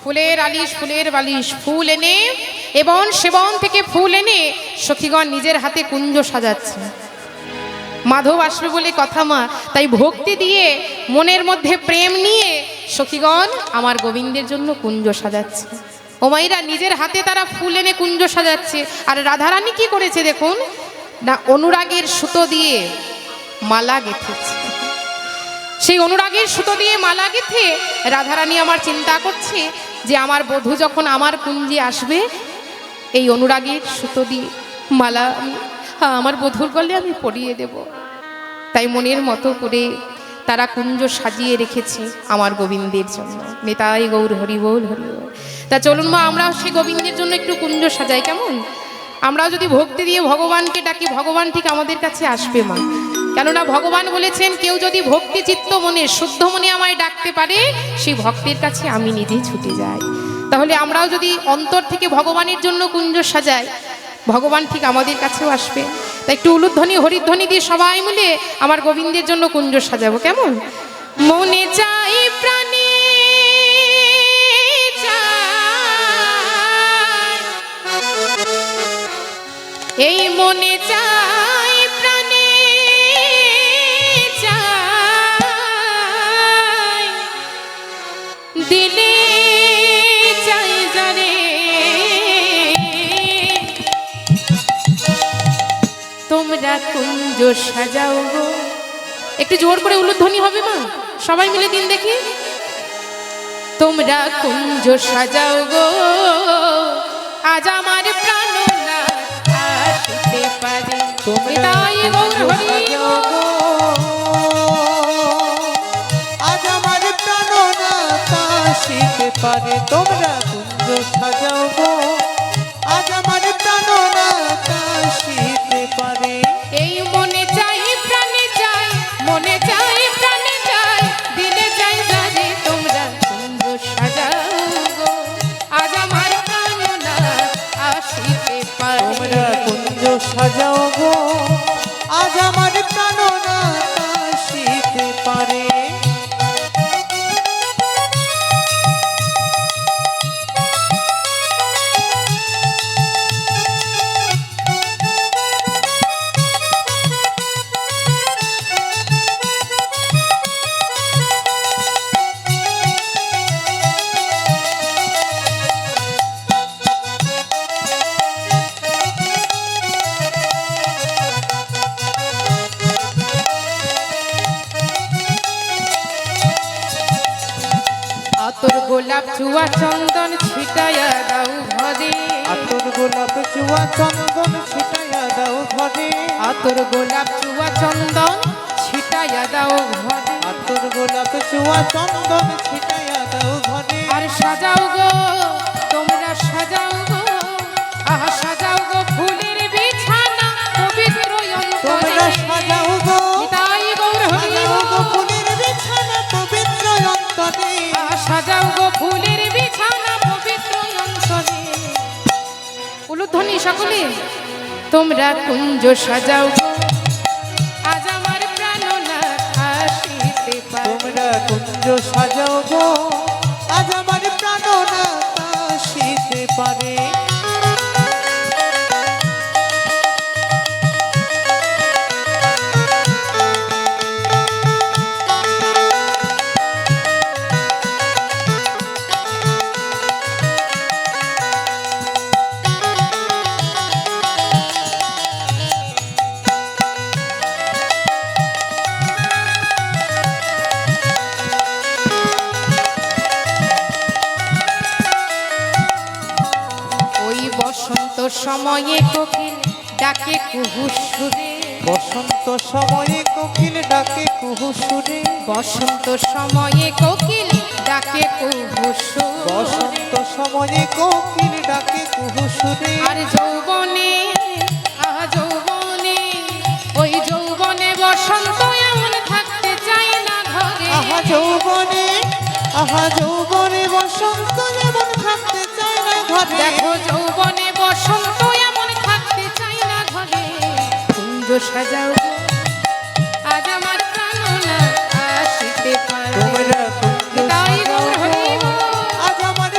ফুলের আলিশ ফুলের বালিশ ফুল এনে এবং সেবন থেকে ফুল এনে সখীগণ নিজের হাতে কুঞ্জ সাজাচ্ছে। মাধব আসবে বলে কথা মা, তাই ভক্তি দিয়ে মনের মধ্যে প্রেম নিয়ে সখীগণ আমার গোবিন্দের জন্য কুঞ্জ সাজাচ্ছে। ও মাইরা নিজের হাতে তারা ফুল এনে কুঞ্জ সাজাচ্ছে। আর রাধারানী কি করেছে দেখুন না, অনুরাগের সুতো দিয়ে মালা গেঁথেছে। সেই অনুরাগের সুতো দিয়ে মালা গেঁথে রাধারানী আমার চিন্তা করছে যে আমার বধূ যখন আমার কুঞ্জে আসবে এই অনুরাগের সুতো দিয়ে মালা আমার বধূর গলে আমি পরিয়ে দেব। তাই মনের মতো করে তারা কুঞ্জ সাজিয়ে রেখেছে আমার গোবিন্দের জন্য। নিতাই গৌর হরি বল হরি বল। তা চলুন মা আমরাও সেই গোবিন্দের জন্য একটু কুঞ্জ সাজাই, কেমন? আমরাও যদি ভক্তি দিয়ে ভগবানকে ডাকি ভগবান ঠিক আমাদের কাছে আসবে মা। কেননা ভগবান বলেছেন কেউ যদি ভক্তি চিত্ত মনে শুদ্ধ মনে আমায় ডাকতে পারে সেই ভক্তের কাছে আমি নিজেই ছুটে যাই। তাহলে আমরাও যদি অন্তর থেকে ভগবানের জন্য কুঞ্জ সাজাই ভগবান ঠিক আমাদের কাছেও আসবে। তাই একটু উলুধ্বনি হরিধ্বনি দিয়ে সবাই মিলে আমার গোবিন্দের জন্য কুঞ্জ সাজাবো, কেমন? মনে চাই প্রাণে এই মনে চাই প্রাণে চাই দিলে চাই জানে তোমরা কুঞ্জ সাজাও গো। একটু জোর করে উলুধ্বনি হবে মা, সবাই মিলে দিন দেখি। তোমরা কুঞ্জ সাজাও গো আজ আমার প্রাণনাথ আসতে পারে। নিতাই গৌর হরি আজ আমার প্রাণনাথ আসতে পারে। তোমরা কুঞ্জ সাজাও গো আজ আমার প্রাণনাথ আসতে পারে। এই মনে চাই প্রাণে চাই মনে চাই প্রাণে চাই দিলে চাই জানে তোমরা কুঞ্জ সাজাও গো আজ আমার প্রাণনাথ আসতে পারে। তোমরা কুঞ্জ সাজাও গো আজ আমার প্রাণনাথ আসতে পারে। আতর গোলাপ চুয়া চন্দন ছিটায়া দাও ঘরে। আতর গোলাপ চুয়া চন্দন ছিটাইয়া দাও ঘরে। আতর গোলাপ চুয়া চন্দন ছিটায়া দাও ঘরে। আতর গোলাপ চুয়া চন্দন ছিটাইয়া দাও ঘরে। আর সাজাও গো তোমরা সাজাও গো আহা সাজাও গো ফুলের বিছানা পবিত্র অন্তরে। তোমরা সাজাও গো নিতাই গৌর হরি সাজাও গো ফুলের বিছানা পবিত্র অন্তরে। আহা সাজাও গো ফুলের বিছানা পবিত্র অন্তরে। উলুধ্বনি সকলে। তোমরা কুঞ্জ সাজাও গো আজ আমার প্রাণনাথ আসিতে পারে। তোমরা কুঞ্জ সাজাও গো আজ আমার প্রাণনাথ আসিতে পারে। বসন্ত সময়ে কোকিল ডাকে কুহু সুরে। বসন্ত সময়ে কোকিল ডাকে কুহু সুরে। বসন্ত সময়ে কোকিল ডাকে কুহু সুরে। বসন্ত সময়ে কোকিল ডাকে কুহু সুরে। আর যৌবনে আহা যৌবনে ওই যৌবনে বসন্ত এমন থাকতে চাই না ঘরে। আহা যৌবনে বসন্ত এমন থাকতে চাই না ঘরে। দেখো যৌবনে বসন্ত এমন থাকতে চাই না ঘরে। কুঞ্জ সাজাও গো আজ আমার প্রাণনাথ আসিতে পারে। তোমরা কুঞ্জ নিতাই গৌর হরি বল। আজ আমার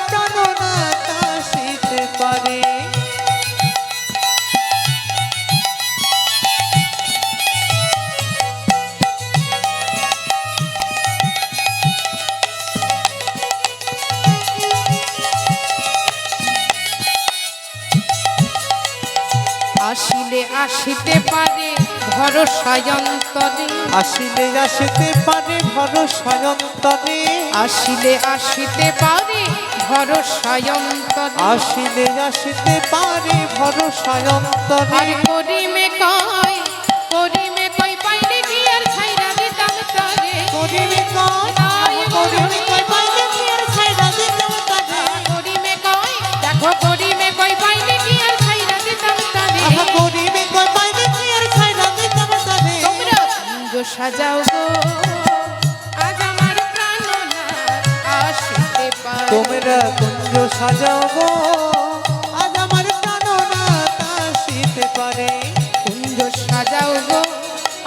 আসিলে আসিতে পারে ভরসা অন্তরে, আসিলে আসিতে পারে ভরসা অন্তরে, আসিলে আসিতে পারে ভরসা অন্তরে, আসিলে আসিতে পারে ভরসা অন্তরে। আর করিমে কই পাইলে কি আর ছাইরা দিতাম তরে, করিবে কই, করিবে কই পাইলে কি আর ছাইরা দিতাম তরে। করিমে কই, দেখো করিমে কই পাইলে কি আর ছাইরা দিতাম তরে। আহা করিবে কই পাইলে কি আর ছাইরা দিতাম তরে। তোমরা কুঞ্জ সাজাও গো আজ আমার প্রাণনাথ আসিতে পারে। তোমরা কুঞ্জ সাজাও গো আজ আমার প্রাণনাথ আসিতে পারে। কুঞ্জ সাজাও গো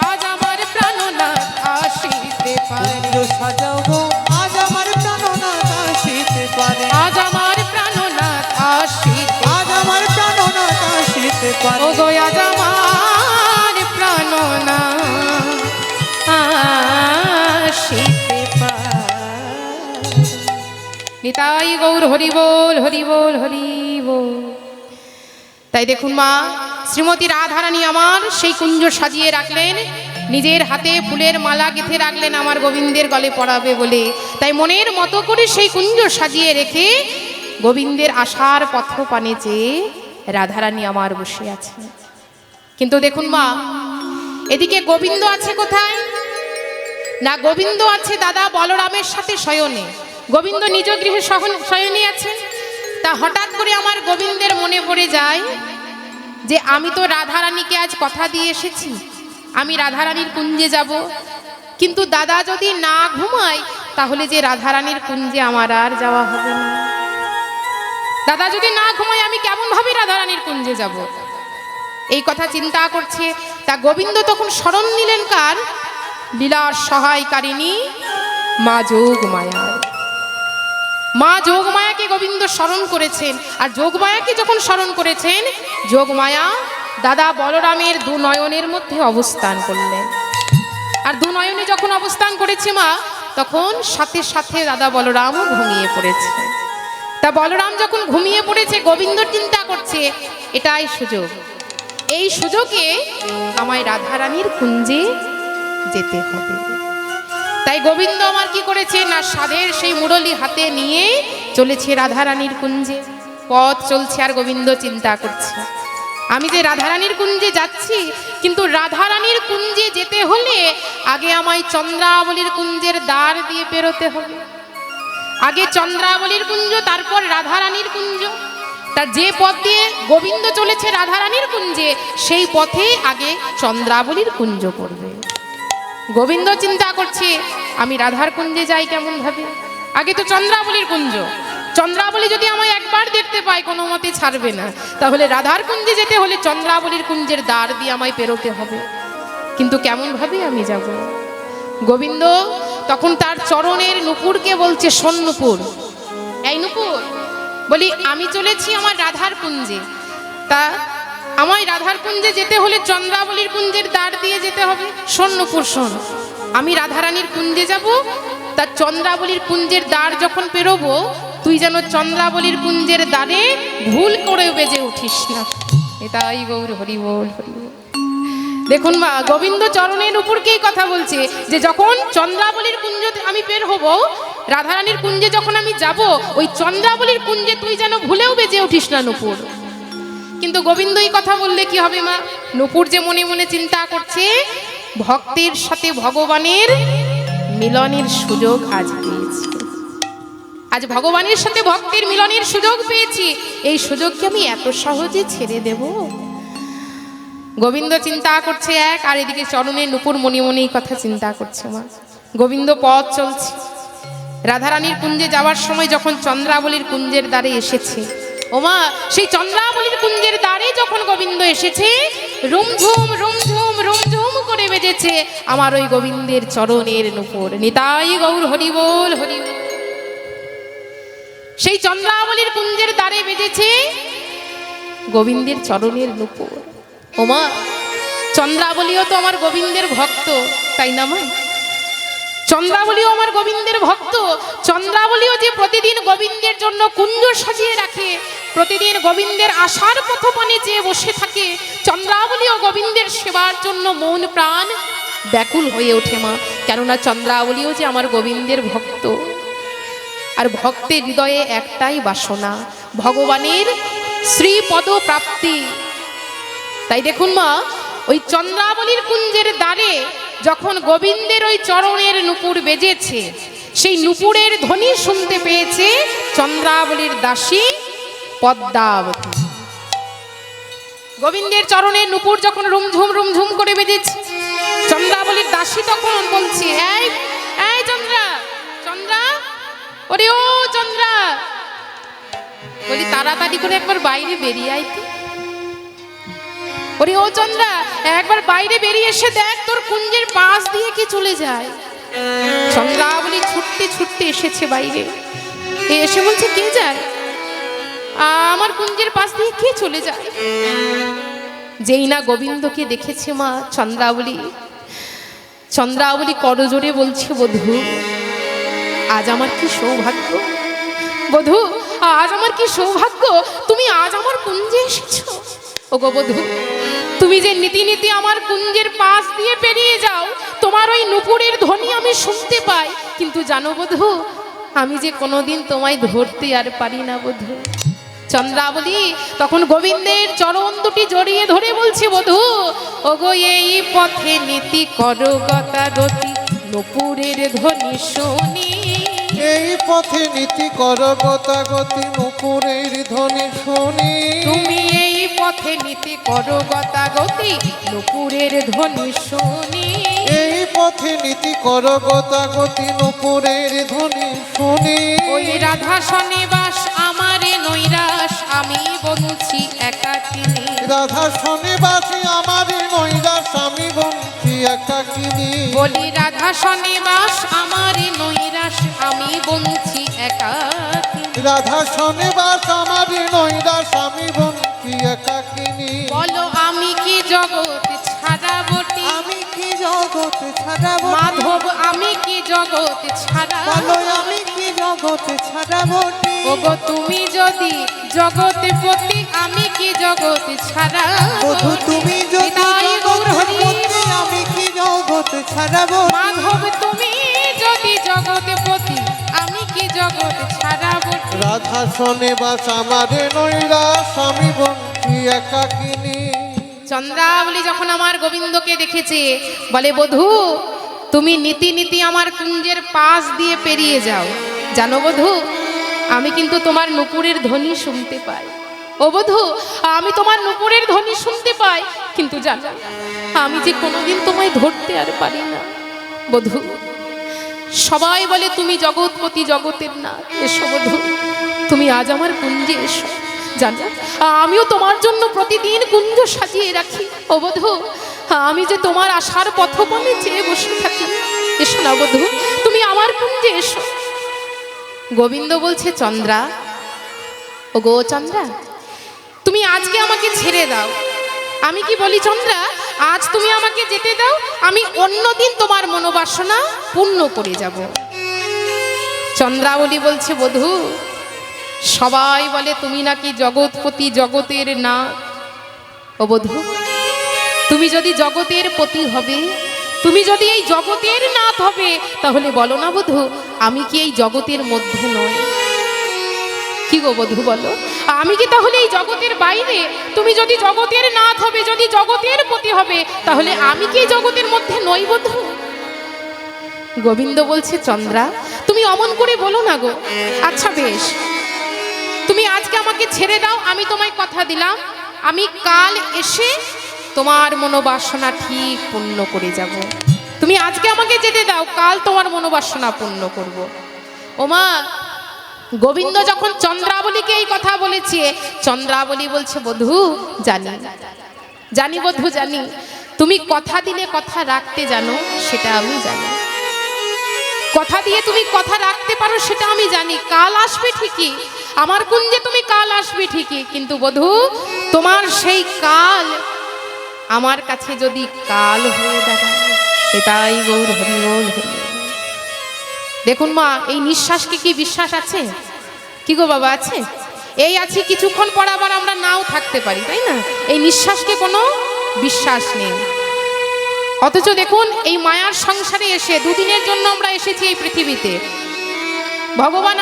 আজ আমার প্রাণনাথ আসিতে পারে। কুঞ্জ সাজাও গো আজ আমার প্রাণনাথ আসিতে পারে। আজ আমার প্রাণনাথ আসিতে, আজ আমার প্রাণনাথ আসিতে পারে। ও গো আজ আমার প্রাণনাথ আসিতে পারে। নিতাই গৌর হরি বল হরি বল হরি বল। তাই দেখুন মা শ্রীমতী রাধারানী আমার সেই কুঞ্জ সাজিয়ে রাখলেন, নিজের হাতে ফুলের মালা গেঁথে রাখলেন আমার গোবিন্দের গলে পরাবে বলে। তাই মনের মতো করে সেই কুঞ্জ সাজিয়ে রেখে গোবিন্দের আশার পথ পানে চেয়ে রাধারানী আমার বসে আছেন। কিন্তু দেখুন মা, এদিকে গোবিন্দ আছে কোথায়? না, গোবিন্দ আছে দাদা বলরামের সাথে শয়নে। গোবিন্দ নিজ গৃহে শয়নে আছে। তা হঠাৎ করে আমার গোবিন্দের মনে পড়ে যায় যে আমি তো রাধারানীকে আজ কথা দিয়ে এসেছি, আমি রাধারানীর কুঞ্জে যাব। কিন্তু দাদা যদি না ঘুমায় তাহলে যে রাধারানীর কুঞ্জে আমার আর যাওয়া হবে না। দাদা যদি না ঘুমায় আমি কেমন ভাবে রাধারানীর কুঞ্জে যাব? এই কথা চিন্তা করছে। তা গোবিন্দ তখন স্মরণ নিলেন কার? লীলার সহায়কারিণী মা যোগমায়া। মা যোগমায়াকে গোবিন্দ স্মরণ করেছেন। আর যোগমায়াকে যখন স্মরণ করেছেন, যোগমায়া দাদা বলরামের দু নয়নের মধ্যে অবস্থান করলেন। আর দু নয়নে যখন অবস্থান করেছে মা, তখন সাথে সাথে দাদা বলরামও ঘুমিয়ে পড়েছে। তা বলরাম যখন ঘুমিয়ে পড়েছে, গোবিন্দ চিন্তা করছে এটাই সুযোগ, এই সুযোগে আমায় রাধারানীর কুঞ্জে যেতে হবে। তাই গোবিন্দ আমার কি করেছে না, সাধের সেই মুরলি হাতে নিয়ে চলেছে রাধারানীর কুঞ্জে। পথ চলছে আর গোবিন্দ চিন্তা করছে আমি যে রাধারানীর কুঞ্জে যাচ্ছি, কিন্তু রাধারানীর কুঞ্জে যেতে হলে আগে আমায় চন্দ্রাবলীর কুঞ্জের দ্বার দিয়ে বেরোতে হবে। আগে চন্দ্রাবলীর কুঞ্জ, তারপর রাধারানীর কুঞ্জ। তা যে পথ দিয়ে গোবিন্দ চলেছে রাধারানীর কুঞ্জে, সেই পথে আগে চন্দ্রাবলীর কুঞ্জ পড়বে। গোবিন্দ চিন্তা করছে আমি রাধার কুঞ্জে যাই কেমন ভাবে, আগে তো চন্দ্রাবলীর কুঞ্জ। চন্দ্রাবলী যদি আমায় একবার দেখতে পায় কোনো মতে ছাড়বে না, তাহলে রাধার কুঞ্জে যেতে হলে চন্দ্রাবলীর কুঞ্জের দ্বার দিয়ে আমায় পেরোতে হবে। কিন্তু কেমন ভাবে আমি যাব? গোবিন্দ তখন তার চরণের নুপুরকে বলছে, শোন নুপুর, এই নুপুর, বলি আমি চলেছি আমার রাধার কুঞ্জে। তা আমায় রাধার কুঞ্জে যেতে হলে চন্দ্রাবলীর কুঞ্জের দ্বার দিয়ে যেতে হবে। শোন নুপুর শোন, আমি রাধারানীর কুঞ্জে যাব। তা চন্দ্রাবলীর কুঞ্জের দ্বার যখন পেরোবো, তুই যেন চন্দ্রাবলীর কুঞ্জের দ্বারে ভুল করে বেজে উঠিস না। এটাই গৌর হরি বল হরি বল। দেখুন মা, গোবিন্দ চরণের উপরকেই কথা বলছে যে যখন চন্দ্রাবলীর কুঞ্জে আমি বের হব, রাধারানীর কুঞ্জে যখন আমি যাব, ওই চন্দ্রাবলীর কুঞ্জে তুই যেন ভুলেও বেজে উঠিস না নুপুর। কিন্তু গোবিন্দ এই কথা বললে কি হবে মা? নুপুর যে মনে মনে চিন্তা করছে ভক্তের সাথে ভগবানের মিলনের সুযোগ আজ পেয়েছি, আজ ভগবানের সাথে ভক্তের মিলনের সুযোগ পেয়েছি, এই সুযোগকে আমি এত সহজে ছেড়ে দেব? গোবিন্দ চিন্তা করছে এক, আর এদিকে চরণের নুপুর মনে মনে এই কথা চিন্তা করছে মা। গোবিন্দ পথ চলছে, রাধারানীর কুঞ্জে যাওয়ার সময় যখন চন্দ্রাবলীর কুঞ্জের দ্বারে এসেছে, ওমা সেই চন্দ্রাবলীর কুঞ্জের দ্বারে যখন গোবিন্দ এসেছে, রুমঝুম রুমঝুম রুমঝুম করে বেজেছে আমার ওই গোবিন্দের চরণের নুপুর। নিতাই গৌর হরি বল হরি বল। সেই চন্দ্রাবলীর কুঞ্জের দ্বারে বেজেছে গোবিন্দের চরণের নুপুর। ওমা চন্দ্রাবলীও তো আমার গোবিন্দের ভক্ত, তাই না মা? চন্দ্রাবলীও আমার গোবিন্দের ভক্ত। চন্দ্রাবলীও যে প্রতিদিন গোবিন্দের জন্য কুঞ্জ সাজিয়ে রাখে, প্রতিদিন গোবিন্দের আশার পথপানে চেয়ে বসে থাকে। চন্দ্রাবলী ও গোবিন্দের সেবার জন্য মন প্রাণ ব্যাকুল হয়ে ওঠে মা, কেননা চন্দ্রাবলীও যে আমার গোবিন্দের ভক্ত, আর ভক্তের হৃদয়ে একটাই বাসনা, ভগবানের শ্রীপদ প্রাপ্তি। তাই দেখুন মা, ওই চন্দ্রাবলীর কুঞ্জের দ্বারে যখন গোবিন্দের ওই চরণের নূপুর বেজেছে, সেই নূপুরের ধ্বনি শুনতে পেয়েছে চন্দ্রাবলীর দাসী পদ্মাবতী। গোবিন্দের চরণের নূপুর যখন রুমঝুম রুমঝুম করে বেজেছে, চন্দ্রাবলীর দাসী তখন বলছে, এই এই চন্দ্রা, চন্দ্রা, ওরে ও চন্দ্রা, বলি তাড়াতাড়ি করে একবার বাইরে বেরিয়ে আইতে। ওরে ও চন্দ্রা, একবার বাইরে বেরিয়ে এসে দেখ তোর কুঞ্জের পাশ দিয়ে কি চলে যায়। চন্দ্রাবলী ছুটতে ছুটতে এসেছে বাইরে, এসে বলছে, কে যায়? আমার কুঞ্জের পাশ দিয়ে কে চলে যায়? যেই না গোবিন্দকে দেখেছে মা চন্দ্রাবলী, চন্দ্রাবলী করজোড়ে বলছে, বধূ আজ আমার কি সৌভাগ্য, বধূ আজ আমার কি সৌভাগ্য, তুমি আজ আমার কুঞ্জে এসেছো। ওগো বধূ, তুমি যে নীতি নীতি আমার কুঞ্জের পাশ দিয়ে পেরিয়ে যাও, তোমার ওই নূপুরের ধ্বনি আমি শুনতে পাই, কিন্তু জানো বধূ, আমি যে কোনোদিন তোমায় ধরতে আর পারি না বধূ। চন্দ্রাবলী তখন গোবিন্দের চরণ দুটি জড়িয়ে ধরে বলছে, বধূ ওগো এই পথে নীতি করো গতাগতি, নূপুরের ধ্বনি শুনি। এই পথে নীতি কর গতাগতি, নূপুরের ধ্বনি শুনি। তুমি এই পথে নীতি করো গতাগতি, নূপুরের ধ্বনি শুনি। এই পথে নীতি কর গতাগতি, নূপুরের ধ্বনি শুনি। ওই রাধা শনিবাস আমারে নৈরাস, আমি বলছি একাকিনী। রাধা শনিবাসী আমার নৈরাস, আমি বলছি একাকিনী। বলি রাধা শনিবাস আমারে নৈরাস, আমি বলছি একাকিনী। রাধা শনিবাস আমার নৈরাস, আমি বলছি একাকিনী। বলো আমি কি জগৎ ছাড়া বটি, আমি কি জগৎ ছাড়া বটি। মাধব আমি কি জগৎ ছাড়া, বলো আমি কি জগৎ ছাড়া বটি। ওগো তুমি যদি জগৎপতি, আমি কি জগৎ ছাড়া বধূ তুমি যদি নিতাই গৌর হরি। জগৎপতি, আমি কি জগৎ ছাড়া বটি। মাধব তুমি যদি জগৎপতি, আমি কি জগৎ ছাড়া বটি। রাধা শনিবাস আমার নৈরাস, আমি বলছি একাকিনী। চন্দ্রাবলী যখন আমার গোবিন্দকে দেখেছে, বলে বধূ তুমি নীতি নীতি আমার কুঞ্জের পাশ দিয়ে পেরিয়ে যাও, জানো বধূ আমি কিন্তু তোমার নূপুরের ধ্বনি শুনতে পাই। ও বধূ আমি তোমার নূপুরের ধ্বনি শুনতে পাই, কিন্তু জানো আমি যে কোনোদিন তোমায় ধরতে আর পারি না। বধূ সবাই বলে তুমি জগৎপতি, জগতের না, এসো বধূ তুমি আজ আমার কুঞ্জে এসো। জানো আমিও তোমার জন্য প্রতিদিন কুঞ্জ সাজিয়ে রাখি। ও বধূ আমি যে তোমার আশার পথপথে চেয়ে বসে থাকি, এসো না বধূ তুমি আমার কুঞ্জে এসো। গোবিন্দ বলছে, চন্দ্রা ও গো চন্দ্রা, তুমি আজকে আমাকে ছেড়ে দাও। আমি কি বলি চন্দ্রা, আজ তুমি আমাকে যেতে দাও, আমি অন্যদিন তোমার মনোবাসনা পূর্ণ করে যাব। চন্দ্রাবলী বলছে, বধূ সবাই বলে তুমি নাকি জগৎপতি, জগতের না। ও বধূ তুমি যদি জগতের পতি হবে, তুমি যদি এই জগতের নাথ হবে, তাহলে বলো না বধূ আমি কি এই জগতের মধ্যে নই? কি গো বধূ বলো, আমি কি তাহলে এই জগতের বাইরে? তুমি যদি জগতের নাথ হবে, যদি জগতের পতি হবে, তাহলে আমি কি এই জগতের মধ্যে নই বধূ? গোবিন্দ বলছে, চন্দ্রা তুমি অমন করে বলো না গো। আচ্ছা বেশ, তুমি আজকে আমাকে ছেড়ে দাও, আমি তোমায় কথা দিলাম আমি কাল এসে তোমার মনোবাসনা ঠিক পূর্ণ করে যাব। তুমি আজকে আমাকে যেতে দাও, কাল তোমার মনোবাসনা পূর্ণ করব। ওমা গোবিন্দ যখন চন্দ্রাবলীকে এই কথা বলেছে, চন্দ্রাবলী বলছে, বধূ জানি জানি বধূ জানি, তুমি কথা দিলে কথা রাখতে জানো, সেটা আমি জানি। কথা দিয়ে তুমি কথা রাখতে পারো সেটা আমি জানি। কাল আসবে ঠিকই, আমার কুঞ্জে তুমি কাল আসবে ঠিকই, কিন্তু বধূ তোমার সেই কাল আমার কাছে যদি কাল হয়ে দাঁড়ায়, এটাই গৌর হরি বল হরি। দেখুন মা, এই নিঃশ্বাসকে কি বিশ্বাস আছে? কি গো বাবা আছে? এই আছি, কিছুক্ষণ পর আবার আমরা নাও থাকতে পারি, তাই না? এই নিঃশ্বাসকে কোনো বিশ্বাস নেই। অথচ দেখুন, এই মায়ার সংসারে এসে দুদিনের জন্য আমরা এসেছি এই পৃথিবীতে। ভগবান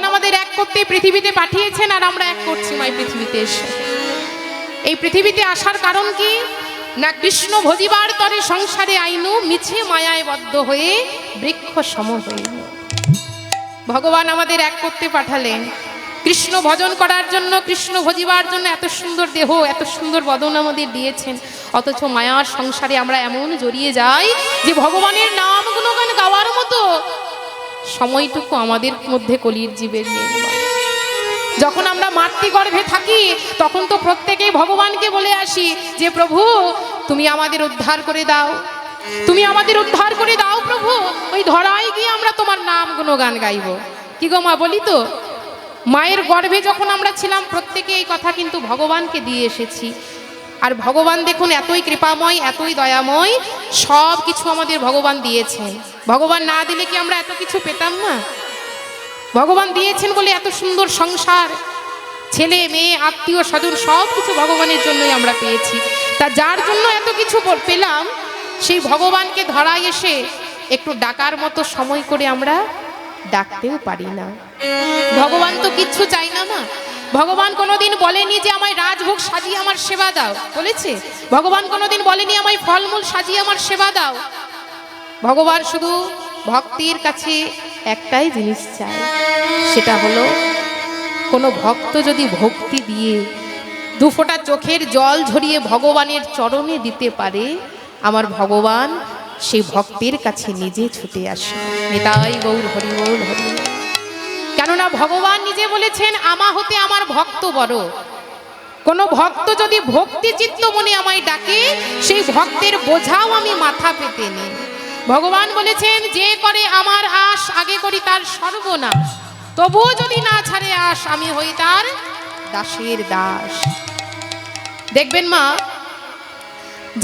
আমাদের এক করতে পৃথিবীতে পাঠিয়েছেন, আর আমরা এক করছি মাই পৃথিবীতে এসে। এই পৃথিবীতে আসার কারণ কি না, কৃষ্ণ ভজিবার তরে সংসারে আইনু, মিছে মায়ায় বদ্ধ হয়ে বৃক্ষ সম হইল। ভগবান আমাদের এক করতে পাঠালেন কৃষ্ণ ভজন করার জন্য, কৃষ্ণ ভজিবার জন্য। এত সুন্দর দেহ, এত সুন্দর বদন আমাদের দিয়েছেন, অথচ মায়ার সংসারে আমরা এমন জড়িয়ে যাই যে ভগবানের নাম গুণগান গাওয়ার মতো সময়টুকু আমাদের মধ্যে কলির জীবের নেই। যখন আমরা মাতৃগর্ভে থাকি তখন তো প্রত্যেকেই ভগবানকে বলে আসি যে প্রভু তুমি আমাদের উদ্ধার করে দাও, তুমি আমাদের উদ্ধার করে দাও প্রভু। ওই ধরায় গিয়ে আমরা তোমার নাম গুণগান গাইব। কি গো মা, বলি তো, মায়ের গর্ভে যখন আমরা ছিলাম প্রত্যেকে এই কথা কিন্তু ভগবানকে দিয়ে এসেছি। আর ভগবান দেখুন এতই কৃপাময়, এতই দয়াময়, সব কিছু আমাদের ভগবান দিয়েছেন। ভগবান না দিলে কি আমরা এত কিছু পেতাম না? ভগবান দিয়েছেন বলে এত সুন্দর সংসার, ছেলে মেয়ে আত্মীয় স্বজন সব কিছু ভগবানের জন্যই আমরা পেয়েছি। তা যার জন্য এত কিছু পেলাম, সেই ভগবানকে ধরায় এসে একটু ডাকার মতো সময় করে আমরা ডাকতেও পারি না। ভগবান তো কিচ্ছু চাই না মা। ভগবান কোনোদিন বলেনি যে আমায় রাজভোগ সাজিয়ে আমার সেবা দাও, বলেছে? ভগবান কোনোদিন বলেনি আমায় ফলমূল সাজিয়ে আমার সেবা দাও। ভগবান শুধু ভক্তির কাছে একটাই জিনিস চায়, সেটা হলো কোনো ভক্ত যদি ভক্তি দিয়ে দুফোঁটা চোখের জল ঝরিয়ে ভগবানের চরণে দিতে পারে, আমার ভগবান সেই ভক্তের কাছে নিজে ছুটে আসে। নিতাই গৌর হরি বল, হরি বল। কেননা ভগবান নিজে বলেছেন আমা হতে আমার ভক্ত বড়। কোনো ভক্ত যদি ভক্তি চিত্ত মনে আমায় ডাকে, সেই ভক্তের বোঝাও আমি মাথা পেতে নিই। ভগবান বলেছেন যে করে আমার আশ, আগে করি তার সর্বনাশ। তবুও যদি না ছাড়ে আশ, আমি হই তার দাসের দাস। দেখবেন মা,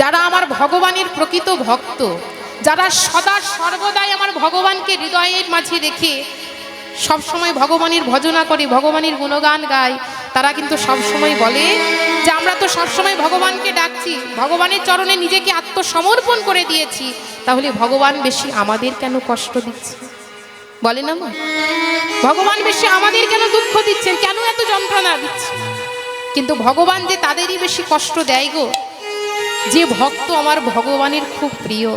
যারা আমার ভগবানের প্রকৃত ভক্ত, যারা সদা সর্বদাই আমার ভগবানকে হৃদয়ের মাঝে রেখে সবসময় ভগবানের ভজনা করে, ভগবানের গুণগান গায়, তারা কিন্তু সবসময় বলে যে আমরা তো সবসময় ভগবানকে ডাকছি, ভগবানের চরণে নিজেকে আত্মসমর্পণ করে দিয়েছি, তাহলে ভগবান বেশি আমাদের কেন কষ্ট দিচ্ছে? বলে না মা, ভগবান বেশি আমাদের কেন দুঃখ দিচ্ছেন, কেন এত যন্ত্রণা দিচ্ছে? কিন্তু ভগবান যে তাদেরই বেশি কষ্ট দেয় গো, যে ভক্ত আমার ভগবানের খুব প্রিয়,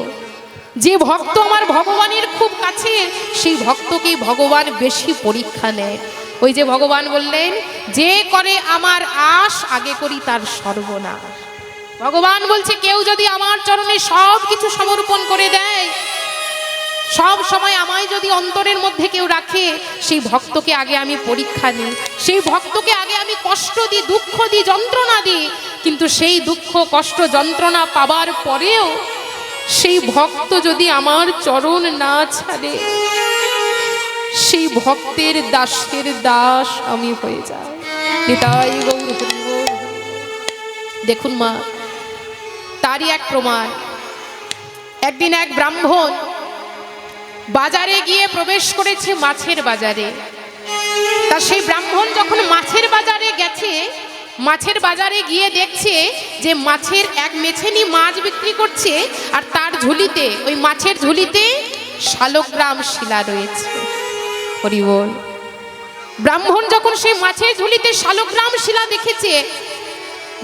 যে ভক্ত আমার ভগবানের খুব কাছে, সেই ভক্তকেই ভগবান বেশি পরীক্ষা নেয়। ওই যে ভগবান বললেন যে করে আমার আশ, আগে করি তার সর্বনাশ। ভগবান বলছে কেউ যদি আমার চরণে সব কিছু সমর্পণ করে দেয়, সব সময় আমায় যদি অন্তরের মধ্যে কেউ রাখে, সেই ভক্তকে আগে আমি পরীক্ষা দিই, সেই ভক্তকে আগে আমি কষ্ট দিই, দুঃখ দিই, যন্ত্রণা দিই। কিন্তু সেই দুঃখ কষ্ট যন্ত্রণা পাবার পরেও সেই ভক্ত যদি আমার চরণ না ছাড়ে, সেই ভক্তের দাসের দাস আমি হয়ে যাই। নিতাই গৌর হরি বল। দেখুন মা, তারই এক প্রমাণ। একদিন এক ব্রাহ্মণ বাজারে গিয়ে প্রবেশ করেছে, মাছের বাজারে। তা সেই ব্রাহ্মণ যখন মাছের বাজারে গেছে, মাছের বাজারে গিয়ে দেখছে যে মাছের এক মেছেনি মাছ বিক্রি করছে, আর তার ঝুলিতে, ওই মাছের ঝুলিতে শালগ্রাম শিলা রয়েছে। হরি বল। ব্রাহ্মণ যখন সেই মাছের ঝুলিতে শালগ্রাম শিলা দেখেছে,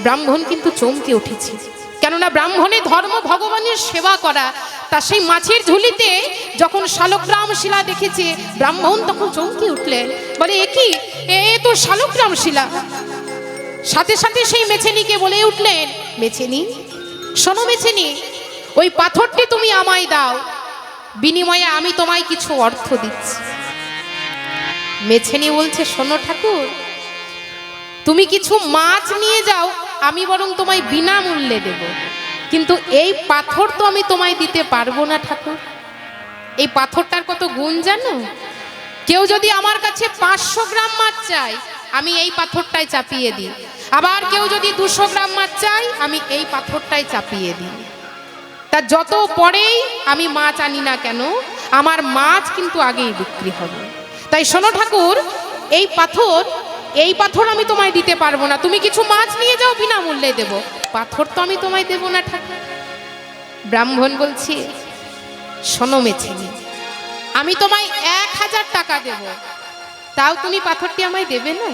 ব্রাহ্মণ কিন্তু চমকে উঠেছে। কেননা ব্রাহ্মণের ধর্ম ভগবানের সেবা করা। তা সেই মাছের ঝুলিতে যখন শালগ্রাম শিলা দেখেছে, ব্রাহ্মণ তখন চমকে উঠলেন, বলে এ কি, এ তো শালগ্রাম শিলা। সাথে সাথে সেই মেছেনিকে বলে উঠলেন, মেছেনি শোনো, মেছেনি ওই পাথরটি তুমি আমায় দাও, বিনিময়ে আমি তোমায় কিছু অর্থ দিচ্ছি। মেছেনি বলছে শোনো ঠাকুর, তুমি কিছু মাছ নিয়ে যাও, আমি বরং তোমায় বিনামূল্যে দেব, কিন্তু এই পাথর তো আমি তোমায় দিতে পারবো না ঠাকুর। এই পাথরটার কত গুণ জানো? কেউ যদি আমার কাছে 500 গ্রাম মাছ চায়, আমি এই পাথরটাই চাপিয়ে দিই। আবার কেউ যদি 200 গ্রাম মাছ চাই, আমি এই পাথরটাই চাপিয়ে দিই। তা যত পরেই আমি মাছ আনি না কেন, আমার মাছ কিন্তু আগেই বিক্রি হবে। তাই শোনো ঠাকুর, এই পাথর আমি তোমায় দিতে পারবো না, তুমি কিছু মাছ নিয়ে যাও, বিনামূল্যে দেব, পাথর তো আমি তোমায় দেব না ঠাকুর। ব্রাহ্মণ বলছি, শোনো মেছেনি, আমি তোমায় 1000 টাকা দেব, তাও তুমি পাথরটি আমায় দেবে না?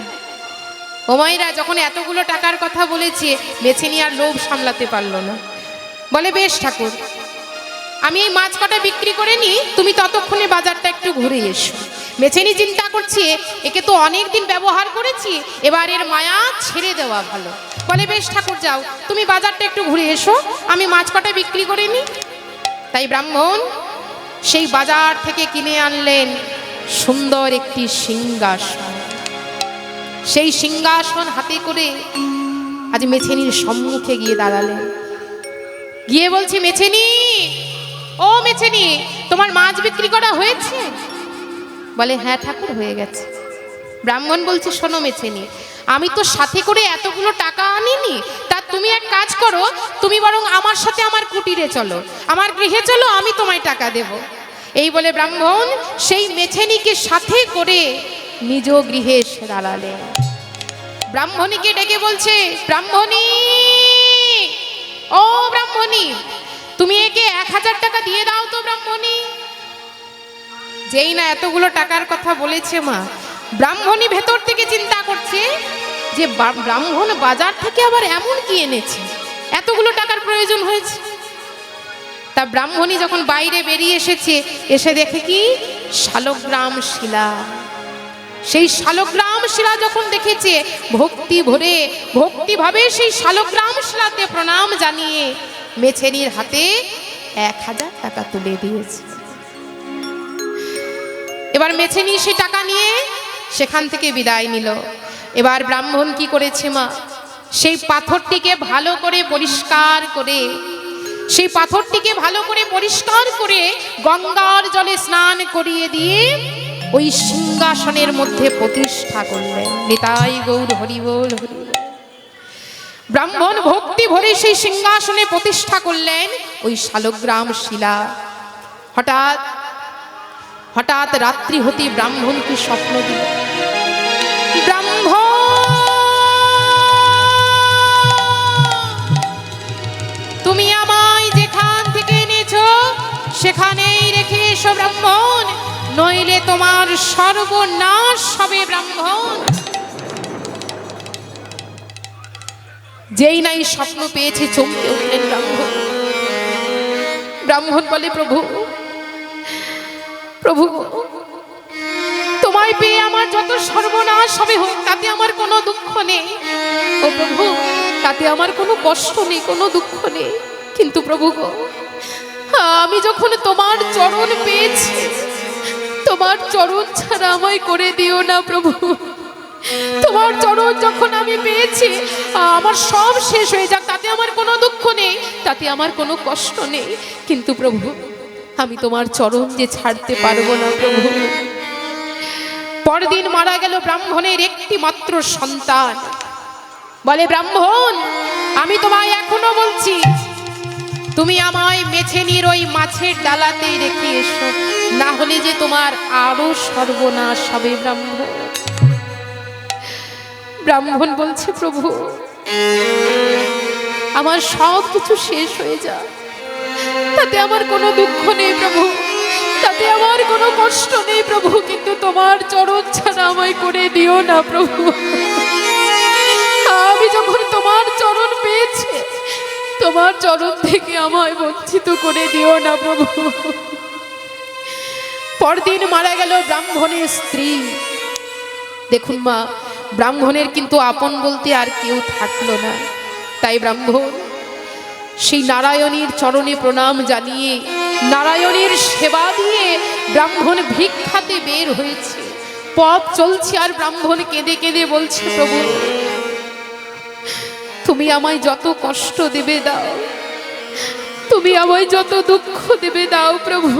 ও মায়েরা, যখন এতগুলো টাকার কথা বলেছে, মেছেনি আর লোভ সামলাতে পারলো না, বলে বেশ ঠাকুর, আমি এই মাছ কটা বিক্রি করে নি, তুমি ততক্ষণে বাজারটা একটু ঘুরে এসো। মেছেনি চিন্তা করছে, একে তো অনেক দিন ব্যবহার করেছি, এবার এর মায়া ছেড়ে দেওয়া ভালো। বলে বেশ ঠাকুর, যাও, তুমি বাজারটা একটু ঘুরে এসো, আমি মাছ কটা বিক্রি করে নি। তাই ব্রাহ্মণ সেই বাজার থেকে কিনে আনলেন সুন্দর একটি সিংহাসন। সেই সিংহাসন হাতে করে আজ মেছেনির সম্মুখে গিয়ে দাঁড়ালেন। গিয়ে বলছি, মেছেনি, ও মেছেনি, তোমার মাছ বিক্রি করা হয়েছে? বলে হ্যাঁ ঠাকুর, হয়ে গেছে। ব্রাহ্মণ বলছে, শোনো মেছেনি, আমি তো সাথে করে এতগুলো টাকা আনিনি, তা তুমি এক কাজ করো, তুমি বরং আমার সাথে আমার কুটিরে চলো, আমার গৃহে চলো, আমি তোমায় টাকা দেব। এই বলে ব্রাহ্মণ সেই মেছেনিকে সাথে করে নিজ গৃহে এসে দাঁড়ালেন। ব্রাহ্মণীকে ডেকে বলছে, ব্রাহ্মণী, ও ব্রাহ্মণী, তুমি একে 1000 টাকা দিয়ে দাও তো ব্রাহ্মণী। যেই না এতগুলো টাকার কথা বলেছে মা, ব্রাহ্মণী ভেতর থেকে চিন্তা করছে যে ব্রাহ্মণ বাজার থেকে আবার এমন কি এনেছে, এতগুলো টাকার প্রয়োজন হয়েছে। তা ব্রাহ্মণী যখন বাইরে বেরিয়ে এসেছে, এসে দেখে কি শালগ্রাম শিলা। সেই শালগ্রাম শিলা যখন দেখেছে, ভক্তিভাবে সেই শালগ্রাম শিলাতে প্রণাম জানিয়ে মেছেনির হাতে 1000 টাকা তুলে দিয়েছে। এবার মেছেনি সেই টাকা নিয়ে সেখান থেকে বিদায় নিল। এবার ব্রাহ্মণ কি করেছে মা, সেই পাথরটিকে ভালো করে পরিষ্কার করে গঙ্গার জলে স্নান করিয়ে দিয়ে ওই সিংহাসনের মধ্যে প্রতিষ্ঠা করলেন। নিতাই গৌর হরি বল, হরি বল। ব্রাহ্মণ ভক্তি ভরে সেই সিংহাসনে প্রতিষ্ঠা করলেন ওই শালগ্রাম শিলা। হঠাৎ রাত্রি হতে ব্রাহ্মণকে স্বপ্ন দিল, ব্রাহ্মণ, তুমি আমায় যেখান থেকে এনেছো সেখানেই রেখে এসো ব্রাহ্মণ, নইলে তোমার সর্বনাশ হবে ব্রাহ্মণ। যেই নাই স্বপ্ন পেয়েছে চমকে উঠলেন ব্রাহ্মণ বলে, প্রভু, তোমায় পেয়ে আমার যত সর্বনাশ হবে হোক, তাতে আমার কোনো দুঃখ নেই। ও প্রভু, তাতে আমার কোনো কষ্ট নেই, কোনো দুঃখ নেই, কিন্তু প্রভু গো, আমি যখন তোমার চরণ পেয়েছি, তোমার চরণ ছাড়া আমায় করে দিও না প্রভু। তোমার চরণ যখন আমি পেয়েছি, আমার সব শেষ হয়ে যাক, তাতে আমার কোনো দুঃখ নেই, তাতে আমার কোনো কষ্ট নেই, কিন্তু প্রভু, আমি তোমার চরণ যে ছাড়তে পারবো না প্রভু। পরদিন মারা গেল ব্রাহ্মণের একটি মাত্র সন্তান। বলে, ব্রাহ্মণ, আমি তোমায় এখনো বলছি, তুমি আমায় মেছেনির ওই মাছের ডালাতেই রেখে এসো, না হলে যে তোমার আরো সর্বনাশ হবে ব্রাহ্মণ। ব্রাহ্মণ বলছে, প্রভু, আমার সব কিছু শেষ হয়ে যায়, তাতে আমার কোনো দুঃখ নেই প্রভু, তাতে আমার কোনো কষ্ট নেই প্রভু, কিন্তু তোমার চরণ ছাড়া আমায় করে দিও না প্রভু। আমি যখন তোমার চরণ পেয়েছি, তোমার চরণ থেকে আমায় বঞ্চিত করে দিও না প্রভু। পরদিন মারা গেল ব্রাহ্মণের স্ত্রী। দেখুন মা, ব্রাহ্মণের কিন্তু আপন বলতে আর কেউ থাকলো না। তাই ব্রাহ্মণ সেই নারায়ণীর চরণে প্রণাম জানিয়ে, নারায়ণীর সেবা দিয়ে ব্রাহ্মণ ভিক্ষাতে বের হয়েছে। পথ চলছে আর ব্রাহ্মণ কেঁদে কেঁদে বলছে, প্রভু, তুমি আমায় যত কষ্ট দেবে দাও, তুমি আমায় যত দুঃখ দেবে দাও প্রভু,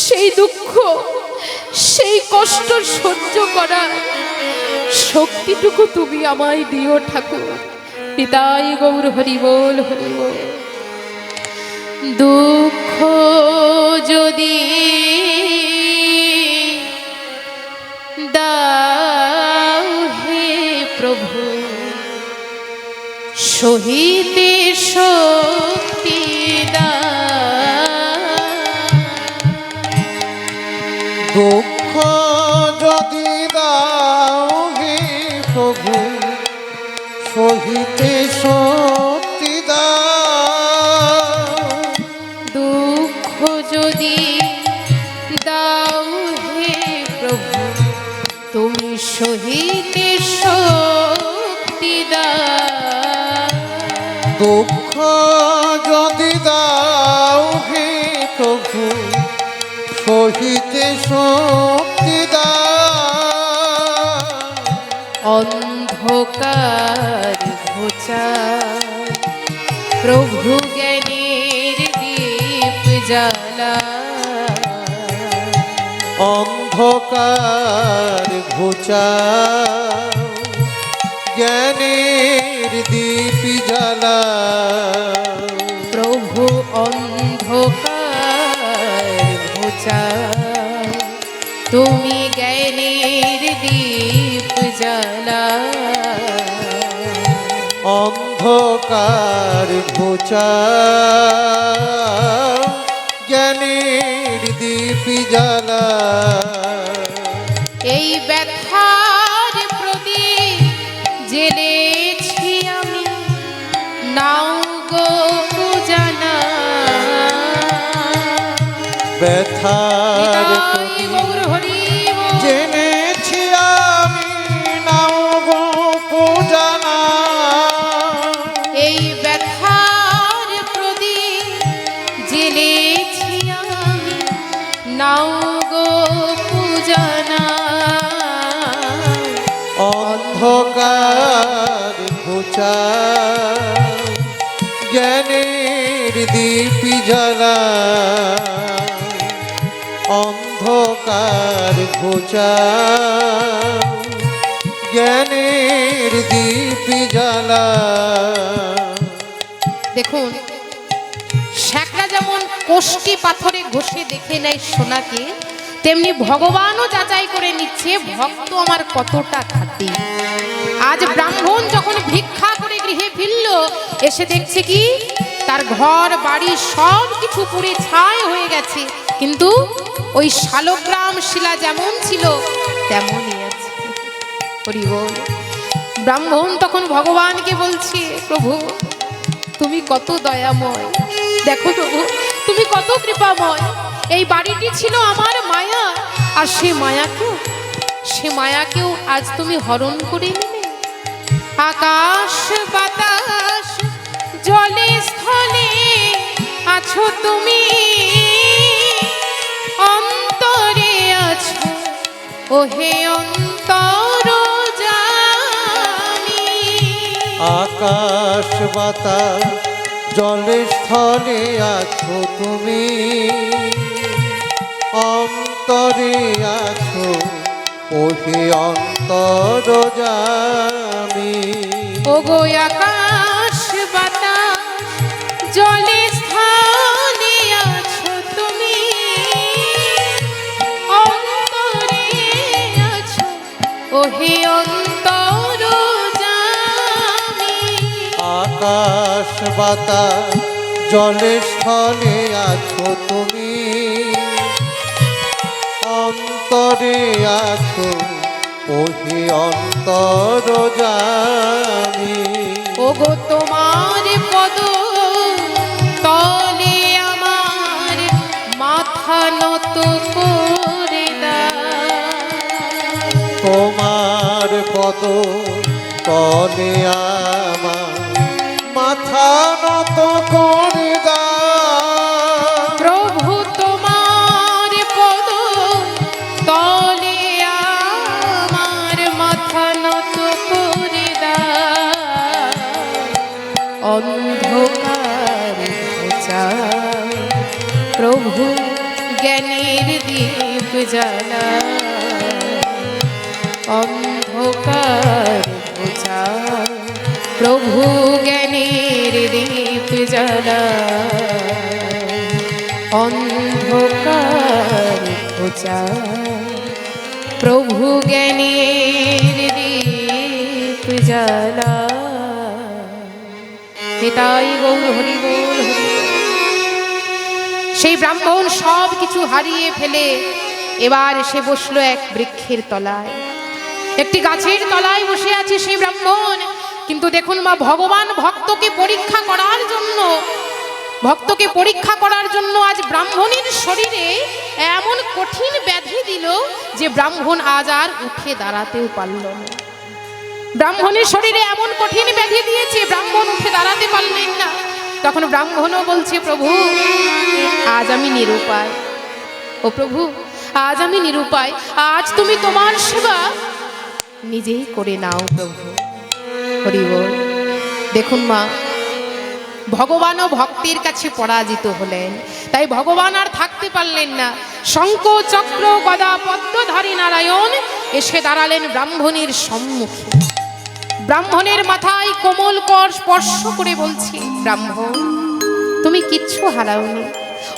সেই দুঃখ, সেই কষ্ট সহ্য করার শক্তিটুকু তুমি আমায় দিও ঠাকুর। নিতাই গৌর হরি বল, হরি বল। দুঃখ যদি দাও হে প্রভু সহিতে শক্তি দাও। দুঃখ যদি দাও হে প্রভু সহিতে শক্তি দাও। দুঃখ যদি দাও হে প্রভু তুমি সহিতে শক্তি দাও। দুঃখ যদি দাও হে প্রভু সহিতে শক্তি দাও। অন্ধকার ঘোচা প্রভু জ্ঞানের দীপ জ্বালা। অন্ধকার ঘোচাও জ্ঞানের দীপ জ্বালা। প্রভু অন্ধকার ঘোচা তুমি জ্ঞানের দীপ জ্বালা। অন্ধকার ঘোচাও জ্ঞানের দীপ জ্বালা। এই ব্যথার প্রদীপ জেলেছি আমি নাও গো জানা। ব্যথার নিতাই গৌর হরি বল। জেনেছি আমি নাও গো পূজানা। এই ব্যথার প্রদীপ জেলেছি আমি নাও গো পূজানা। অন্ধকার ঘোচাও জ্ঞানের দীপ জ্বালা। অন্ধকার ঘোচাও জ্ঞানের দীপ জ্বালা। দেখুন শ্যাকরা যেমন কোষ্টি পাথরে ঘষে দেখে নেয় সোনাকে, তেমনি ভগবানও যাচাই করে নিচ্ছে ভক্ত আমার কতটা খাঁটি। আজ ব্রাহ্মণ যখন ভিক্ষা করে গৃহে ফিরল, এসে দেখছে কি তার ঘর বাড়ি সব কিছু পুড়ে ছাই হয়ে গেছে, কিন্তু ওই শালগ্রাম শিলা যেমন ছিল তেমনই আছে। হরি বল। ব্রাহ্মণ তখন ভগবানকে বলছে, প্রভু তুমি কত দয়াময়, দেখো প্রভু তুমি কত কৃপাময়। এই বাড়িটি ছিল আমার মায়া, আর সে মায়াকেও আজ তুমি হরণ করে নিলে। আকাশ বাতাস জলে স্থলে আছো তুমি, অন্তরে আছো ওহে অন্তর জানি। আকাশ বাতাস জলে স্থলে আছো তুমি, অন্তরে আছো ওহে অন্তর জানি। ওগো আকাশ বাতাস জলে স্থলে আছো তুমি, অন্তরে আছো ওহে অন্তর জানি। আকাশ বাতাস জলে স্থলে আছো তুমি, অন্তরে আছো ওহে অন্তর জানি। ওগো তোমার পদ তলে আমার মাথা নত করে দাও। তোমার পদ তলে আমার মাথা নত করে দাও। প্রভু তোমার পদ তলে আমার মাথা নত করে দাও। অন্ধকার ঘোচা প্রভু জ্ঞানের দীপ জ্বালা। অন্ধকার ঘোচা প্রভু জ্ঞানের দীপ জ্বালা। অন্ধকার ঘোচা প্রভু জ্ঞানের দীপ জ্বালা। নিতাই গৌর হরি বল হরি বল। সেই ব্রাহ্মণ সব কিছু হারিয়ে ফেলে এবার এসে বসলো এক বৃক্ষের তলায়, একটি গাছের তলায় বসে আছে সেই ব্রাহ্মণ। কিন্তু দেখুন মা, ভগবান ভক্তকে পরীক্ষা করার জন্য আজ ব্রাহ্মণের শরীরে এমন কঠিন ব্যাধি দিল যে ব্রাহ্মণ আজ আর উঠে দাঁড়াতেও পারল না। ব্রাহ্মণের শরীরে এমন কঠিন ব্যাধি দিয়েছে, ব্রাহ্মণ উঠে দাঁড়াতে পারলেন না। তখন ব্রাহ্মণও বলছে, প্রভু আজ আমি নিরুপায়। ও প্রভু, আজ আমি নিরুপায়, আজ তুমি তোমার সেবা নিজেই করে নাও প্রভু। হরি বল। দেখুন মা, ভগবানও ভক্তের কাছে পরাজিত হলেন, তাই ভগবান আর থাকতে পারলেন না। শঙ্খ চক্র গদা পদ্মধারী নারায়ণ এসে দাঁড়ালেন ব্রাহ্মণের সম্মুখে। ব্রাহ্মণের মাথায় কোমল কর স্পর্শ করে বলছে, ব্রাহ্মণ তুমি কিচ্ছু হারাওনি।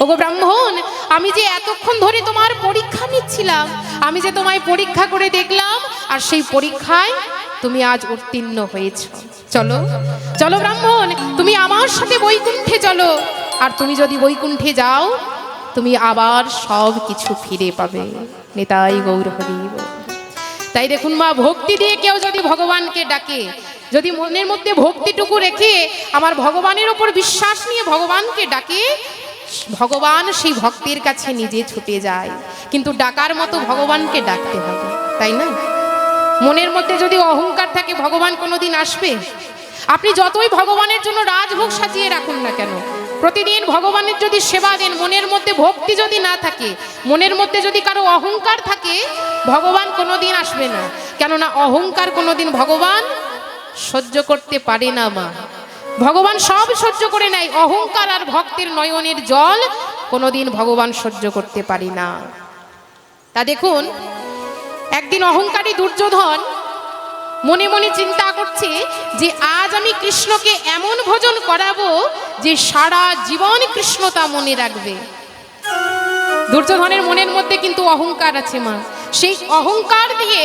ওগো ব্রাহ্মণ, আমি যে এতক্ষণ ধরে তোমার পরীক্ষা নিচ্ছিলাম, আমি যে তোমায় পরীক্ষা করে দেখলাম, আর সেই পরীক্ষায় তুমি আজ উত্তীর্ণ হয়েছ। চলো চলো ব্রাহ্মণ, তুমি আমার সাথে বৈকুণ্ঠে চলো। আর তুমি যদি বৈকুণ্ঠে যাও, তুমি আবার সব কিছু ফিরে পাবে। নিতাই গৌর হরি বল। তাই দেখুন মা, ভক্তি দিয়ে কেউ যদি ভগবানকে ডাকে, যদি মনের মধ্যে ভক্তিটুকু রেখে আমার ভগবানের ওপর বিশ্বাস নিয়ে ভগবানকে ডাকে, ভগবান সেই ভক্তের কাছে নিজে ছুটে যায়। কিন্তু ডাকার মতো ভগবানকে ডাকতে হবে, তাই না? মনের মধ্যে যদি অহংকার থাকে, ভগবান কোনোদিন আসবে? আপনি যতই ভগবানের জন্য রাজভোগ সাজিয়ে রাখুন না কেন, প্রতিদিন ভগবানের যদি সেবা দেন, মনের মধ্যে ভক্তি যদি না থাকে, মনের মধ্যে যদি কারো অহংকার থাকে, ভগবান কোনোদিন আসবে না। কেননা অহংকার কোনোদিন ভগবান সহ্য করতে পারে না মা। ভগবান সব সহ্য করে নেয়, অহংকার আর ভক্তের নয়নের জল কোনোদিন ভগবান সহ্য করতে পারে না। তা দেখুন, একদিন অহংকারী দুর্যোধন মনে মনে চিন্তা করছে যে আজ আমি কৃষ্ণকে এমন ভোজন করাবো যে সারা জীবন কৃষ্ণ তা মনে রাখবে। দুর্যোধনের মনের মধ্যে কিন্তু অহংকার আছে মা। সেই অহংকার দিয়ে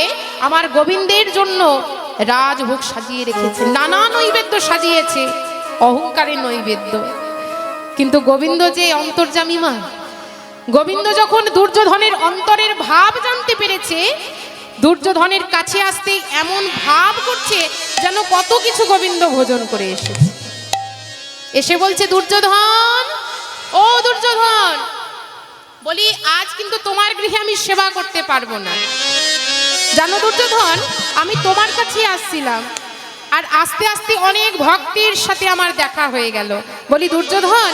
আমার গোবিন্দের জন্য রাজভোগ সাজিয়ে রেখেছে, নানা নৈবেদ্য সাজিয়েছে, অহংকারের নৈবেদ্য। কিন্তু গোবিন্দ যে অন্তর্যামী মা, গোবিন্দ যখন দুর্যোধনের অন্তরের ভাব জানতে পেরেছে, দুর্যোধনের কাছে আসতে এমন ভাব করছে যেন কত কিছু গোবিন্দ ভোজন করে এসেছে। এসে বলছে, দুর্যোধন, ও দুর্যোধন, বলি আজ কিন্তু তোমার গৃহে আমি সেবা করতে পারবো না। জানো দুর্যোধন, আমি তোমার কাছে আসছিলাম, আর আস্তে আস্তে অনেক ভক্তের সাথে আমার দেখা হয়ে গেল। বলি দুর্যোধন,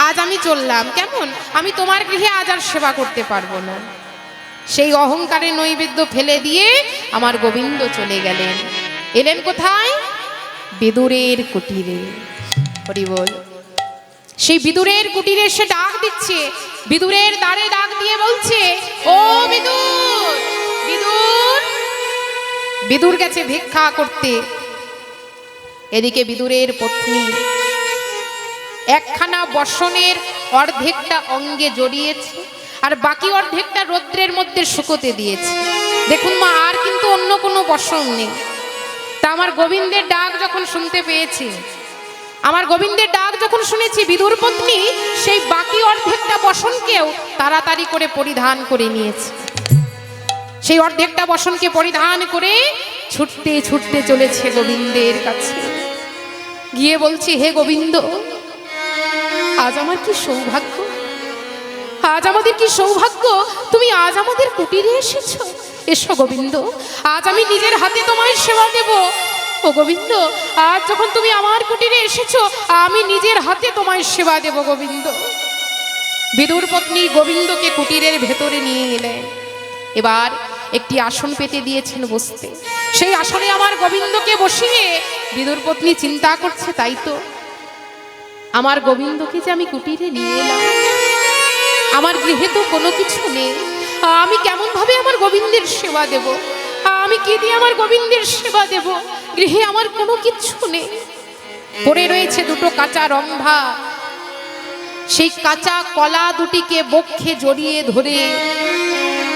আজ আমি চললাম, কেমন? আমি তোমার গৃহে আজ আর সেবা করতে পারবো না। সেই অহংকারের নৈবেদ্য ফেলে দিয়ে আমার গোবিন্দ চলে গেলেন। এলেন কোথায়? বিদুরের কুটিরে। হরি বল। সেই বিদুরের কুটিরে এসে ডাক দিচ্ছে, বিদুরের দ্বারে ডাক দিয়ে বলছে, ও বিদুর, বিদুর। বিদুর গেছে ভিক্ষা করতে। এদিকে বিদুরের পত্নী একখানা বসনের অর্ধেকটা অঙ্গে জড়িয়েছে, আর বাকি অর্ধেকটা রৌদ্রের মধ্যে শুকোতে দিয়েছে। দেখুন মা, আর কিন্তু অন্য কোনো বসন নেই। তা আমার গোবিন্দের ডাক যখন শুনতে পেয়েছি, আমার গোবিন্দের ডাক যখন শুনেছি, বিদুর পত্নী সেই বাকি অর্ধেকটা বসনকেও তাড়াতাড়ি করে পরিধান করে নিয়েছে। সেই অর্ধেকটা বসনকে পরিধান করে ছুটতে ছুটতে চলেছে গোবিন্দের কাছে। গিয়ে বলছি, হে গোবিন্দ, আজ আমার কি সৌভাগ্য, আজ আমাদের কি সৌভাগ্য, তুমি আজ আমাদের কুটিরে এসেছো। এসো গোবিন্দ, আজ আমি নিজের হাতে তোমায় সেবা দেব। ও গোবিন্দ, আজ যখন তুমি আমার কুটিরে এসেছো, আমি নিজের হাতে তোমায় সেবা দেব গোবিন্দ। বিদুর পত্নী গোবিন্দকে কুটিরের ভেতরে নিয়ে এলেন। এবার একটি আসন পেতে দিয়েছেন বসতে। সেই আসনে আমার গোবিন্দকে বসিয়ে বিদুর পত্নী চিন্তা করছে, তাই তো আমার গোবিন্দকে যে আমি কুটিরে নিয়ে এলাম, আমার গৃহে তো কোনো কিছু নেই, আমি কেমন ভাবে আমার গোবিন্দের সেবা দেব, আমি কি দিয়ে আমার গোবিন্দের সেবা দেব? গৃহে আমার কোনো কিছু নেই। পড়ে রয়েছে দুটো কাঁচা রম্ভা। সেই কাঁচা কলা দুটিকে বক্ষে জড়িয়ে ধরে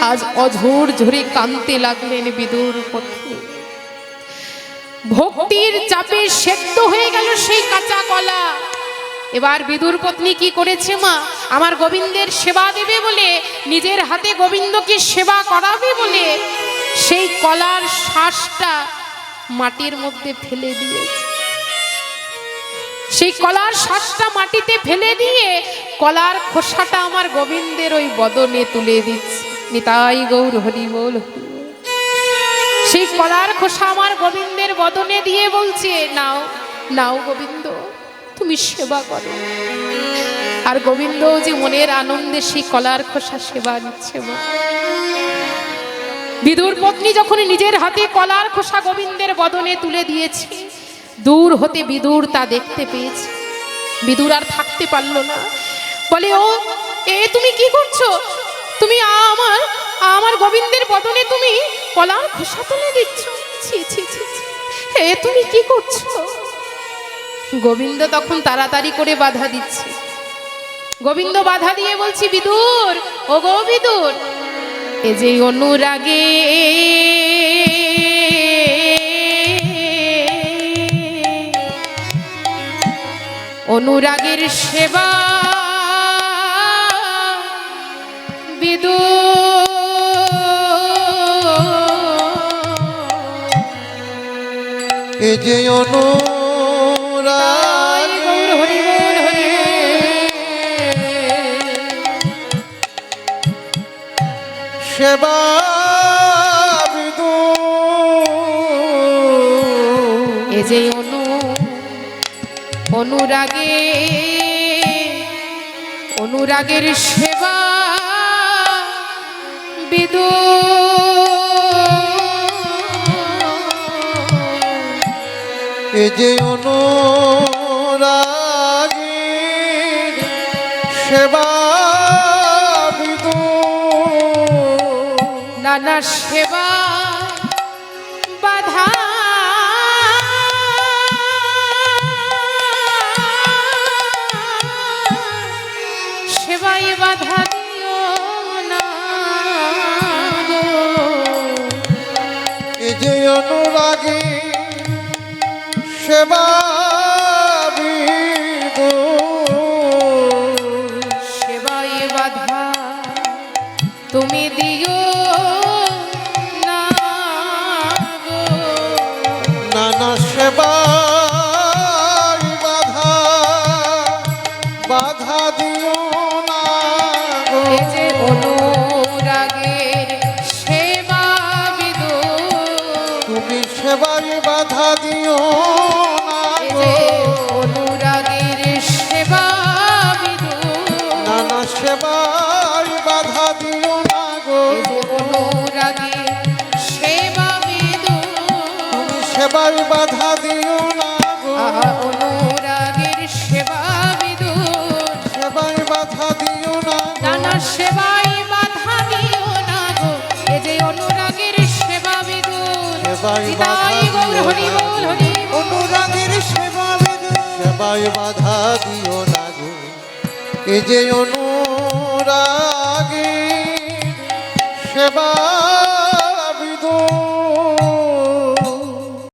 আজ অঝোর ঝরে কাঁদতে লাগলেন বিদুর পত্নী। ভক্তির চাপে সেদ্ধ হয়ে গেল সেই কাঁচা কলা। এবার বিদুর পত্নী কি করেছে মা, আমার গোবিন্দের সেবা দেবে বলে, নিজের হাতে গোবিন্দকে সেবা করাবে বলে সেই কলার শ্বাসটা মাটির মধ্যে ফেলে দিয়েছে। সেই কলার শ্বাসটা মাটিতে ফেলে দিয়ে কলার খোসাটা আমার গোবিন্দের ওই বদনে তুলে দিচ্ছে। নিতাই গৌর হরি বল। সেই কলার খোসা আমার গোবিন্দের বদনে দিয়ে বলছে, নাও নাও গোবিন্দ, তুমি সেবা করো। আর গোবিন্দ যে মনের আনন্দে সেই কলার খোসা সেবা নিচ্ছে। বিদুর পত্নী যখন নিজের হাতে কলার খোসা গোবিন্দের বদনে তুলে দিয়েছে, দূর হতে বিদুর তা দেখতে পেয়েছে। বিদুর আর থাকতে পারলো না, বলে, ও এ তুমি কি করছো? তুমি আমার গোবিন্দের বদনে তুমি কলার খোসা তুলে দিচ্ছ? ছি ছি ছি, এ তুমি কি করছো? গোবিন্দ তখন তাড়াতাড়ি করে বাধা দিচ্ছে। গোবিন্দ বাধা দিয়ে বলছি, বিদুর, ও গো বিদুর, এ যে অনুরাগে অনুরাগের সেবা বিদুর, এ যে অনুরাগ গৌর হরি বল হরি সেবা বিদুর, এ যে অনুরাগে অনুরাগের সেবা বিদুর, এ যে অনুরাগীর সেবা বিদুর, নানা সেবা বাধা সেবায় বাধা দিও না গো। এ যে অনুরাগী সেবা বিদুর, সেবায় বাধা তুমি দিও না গো। নানা সেবা বাধা বাধা দিও না গো। এ যে অনুরাগের সেবা বিদুর, তুমি সেবায় বাধা দিও না এ গো। যে অনুরাগের সেবা বিদুর, নানা সেবায় বাধা দিও না গো। এ যে অনুরাগের সেবা বিদুর, তুমি সেবায় বাধা দিও না গো। আহা অনুরাগের সেবা বিদুর, সেবায় বাধা দিও না গো। নানা সেবায় বাধা দিও না গো। এ যে অনুরাগের সেবা বিদুর, সেবায় নিতাই বাধা গৌর দিও হরি না বল হরি বল। অনুরাগের সেবা বিদুর, সেবায় বাধা দিও না গো। এ যে অনুরাগীর সেবা